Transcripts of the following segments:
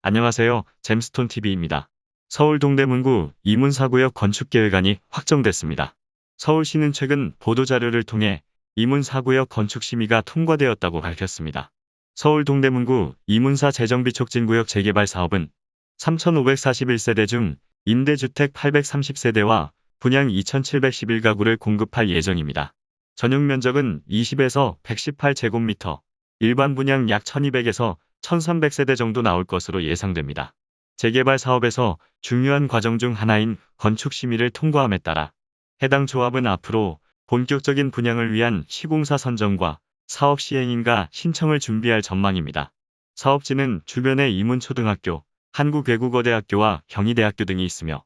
안녕하세요. 잼스톤TV입니다. 서울 동대문구 이문사구역 건축계획안이 확정됐습니다. 서울시는 최근 보도자료를 통해 이문사구역 건축심의가 통과되었다고 밝혔습니다. 서울 동대문구 이문사 재정비촉진구역 재개발 사업은 3,541세대 중 임대주택 830세대와 분양 2,711가구를 공급할 예정입니다. 전용 면적은 20에서 118제곱미터, 일반 분양 약 1,200에서 1,300세대 정도 나올 것으로 예상됩니다. 재개발 사업에서 중요한 과정 중 하나인 건축심의를 통과함에 따라 해당 조합은 앞으로 본격적인 분양을 위한 시공사 선정과 사업 시행인가 신청을 준비할 전망입니다. 사업지는 주변에 이문초등학교, 한국외국어대학교와 경희대학교 등이 있으며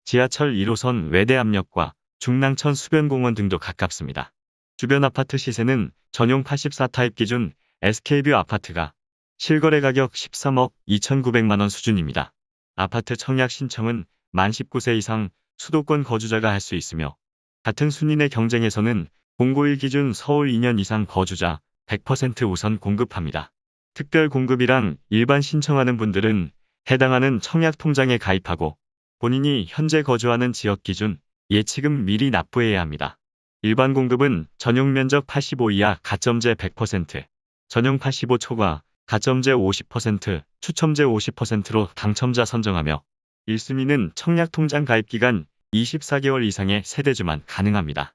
지하철 1호선 외대암역과 중랑천 수변공원 등도 가깝습니다. 주변 아파트 시세는 전용 84타입 기준 SK뷰 아파트가 실거래 가격 13억 2,900만원 수준입니다. 아파트 청약 신청은 만 19세 이상 수도권 거주자가 할 수 있으며 같은 순위내 경쟁에서는 공고1 기준 서울 2년 이상 거주자 100% 우선 공급합니다. 특별 공급이란 일반 신청하는 분들은 해당하는 청약 통장에 가입하고 본인이 현재 거주하는 지역 기준 예치금 미리 납부해야 합니다. 일반 공급은 전용 면적 85 이하 가점제 100%, 전용 85 초과 가점제 50%, 추첨제 50%로 당첨자 선정하며 1순위는 청약통장 가입기간 24개월 이상의 세대주만 가능합니다.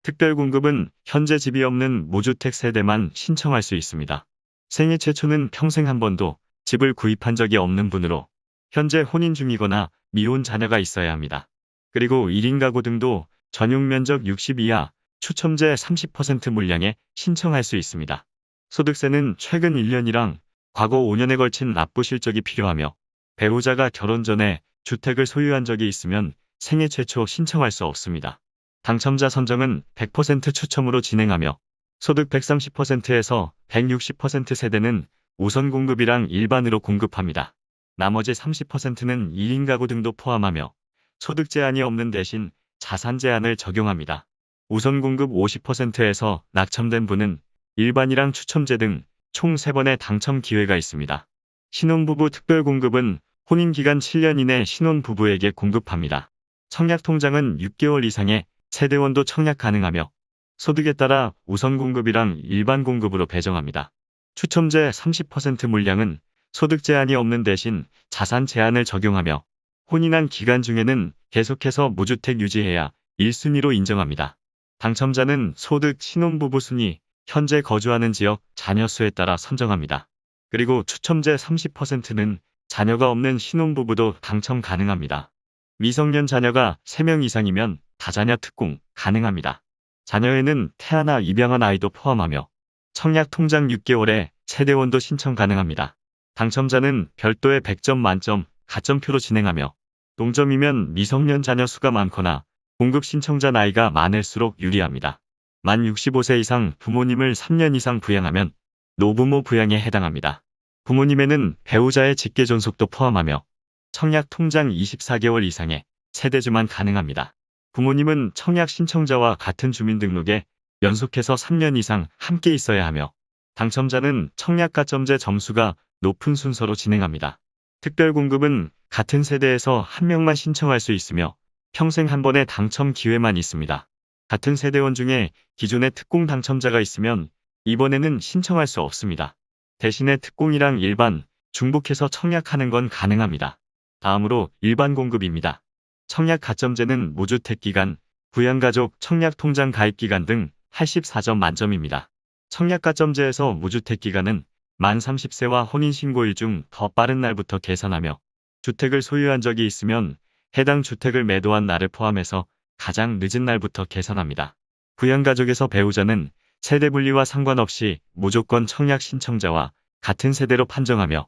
특별공급은 현재 집이 없는 무주택 세대만 신청할 수 있습니다. 생애 최초는 평생 한 번도 집을 구입한 적이 없는 분으로 현재 혼인 중이거나 미혼 자녀가 있어야 합니다. 그리고 1인 가구 등도 전용 면적 60 이하, 추첨제 30% 물량에 신청할 수 있습니다. 소득세는 최근 1년이랑 과거 5년에 걸친 납부 실적이 필요하며 배우자가 결혼 전에 주택을 소유한 적이 있으면 생애 최초 신청할 수 없습니다. 당첨자 선정은 100% 추첨으로 진행하며 소득 130%에서 160% 세대는 우선 공급이랑 일반으로 공급합니다. 나머지 30%는 1인 가구 등도 포함하며 소득 제한이 없는 대신 자산 제한을 적용합니다. 우선 공급 50%에서 낙첨된 분은 일반이랑 추첨제 등 총 3번의 당첨 기회가 있습니다. 신혼부부 특별공급은 혼인기간 7년 이내 신혼부부에게 공급합니다. 청약통장은 6개월 이상의 세대원도 청약 가능하며 소득에 따라 우선 공급이랑 일반 공급으로 배정합니다. 추첨제 30% 물량은 소득 제한이 없는 대신 자산 제한을 적용하며 혼인한 기간 중에는 계속해서 무주택 유지해야 1순위로 인정합니다. 당첨자는 소득, 신혼부부 순위, 현재 거주하는 지역, 자녀 수에 따라 선정합니다. 그리고 추첨제 30%는 자녀가 없는 신혼부부도 당첨 가능합니다. 미성년 자녀가 3명 이상이면 다자녀 특공 가능합니다. 자녀에는 태아나 입양한 아이도 포함하며 청약 통장 6개월에 세대원도 신청 가능합니다. 당첨자는 별도의 100점 만점 가점표로 진행하며 동점이면 미성년 자녀 수가 많거나 공급 신청자 나이가 많을수록 유리합니다. 만 65세 이상 부모님을 3년 이상 부양하면 노부모 부양에 해당합니다. 부모님에는 배우자의 직계 존속도 포함하며 청약 통장 24개월 이상의 세대주만 가능합니다. 부모님은 청약 신청자와 같은 주민등록에 연속해서 3년 이상 함께 있어야 하며 당첨자는 청약 가점제 점수가 높은 순서로 진행합니다. 특별공급은 같은 세대에서 한 명만 신청할 수 있으며 평생 한 번의 당첨 기회만 있습니다. 같은 세대원 중에 기존에 특공 당첨자가 있으면 이번에는 신청할 수 없습니다. 대신에 특공이랑 일반, 중복해서 청약하는 건 가능합니다. 다음으로 일반 공급입니다. 청약 가점제는 무주택 기간, 부양가족 청약 통장 가입 기간 등 84점 만점입니다. 청약 가점제에서 무주택 기간은 만 30세와 혼인신고일 중 더 빠른 날부터 계산하며 주택을 소유한 적이 있으면 해당 주택을 매도한 날을 포함해서 가장 늦은 날부터 계산합니다. 부양가족에서 배우자는 세대 분리와 상관없이 무조건 청약 신청자와 같은 세대로 판정하며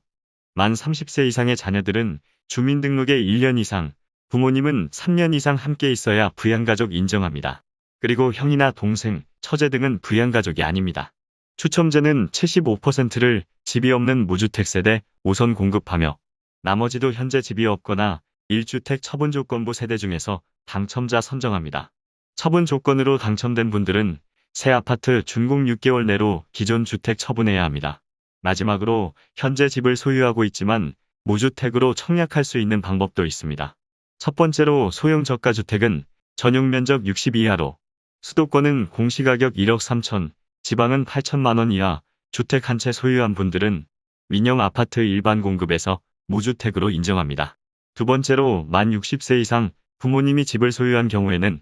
만 30세 이상의 자녀들은 주민등록에 1년 이상, 부모님은 3년 이상 함께 있어야 부양가족 인정합니다. 그리고 형이나 동생, 처제 등은 부양가족이 아닙니다. 추첨제는 75%를 집이 없는 무주택 세대 우선 공급하며 나머지도 현재 집이 없거나 1주택 처분조건부 세대 중에서 당첨자 선정합니다. 처분 조건으로 당첨된 분들은 새 아파트 준공 6개월 내로 기존 주택 처분해야 합니다. 마지막으로 현재 집을 소유하고 있지만 무주택으로 청약할 수 있는 방법도 있습니다. 첫 번째로 소형 저가주택은 전용 면적 60 이하로, 수도권은 공시가격 1억 3천, 지방은 8천만 원 이하, 주택 한 채 소유한 분들은 민영 아파트 일반 공급에서 무주택으로 인정합니다. 두 번째로 만 60세 이상 부모님이 집을 소유한 경우에는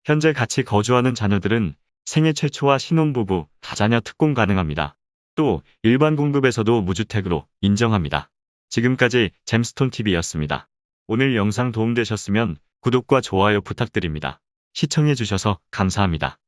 현재 같이 거주하는 자녀들은 생애 최초와 신혼부부, 다자녀 특공 가능합니다. 또 일반 공급에서도 무주택으로 인정합니다. 지금까지 잼스톤TV였습니다. 오늘 영상 도움되셨으면 구독과 좋아요 부탁드립니다. 시청해주셔서 감사합니다.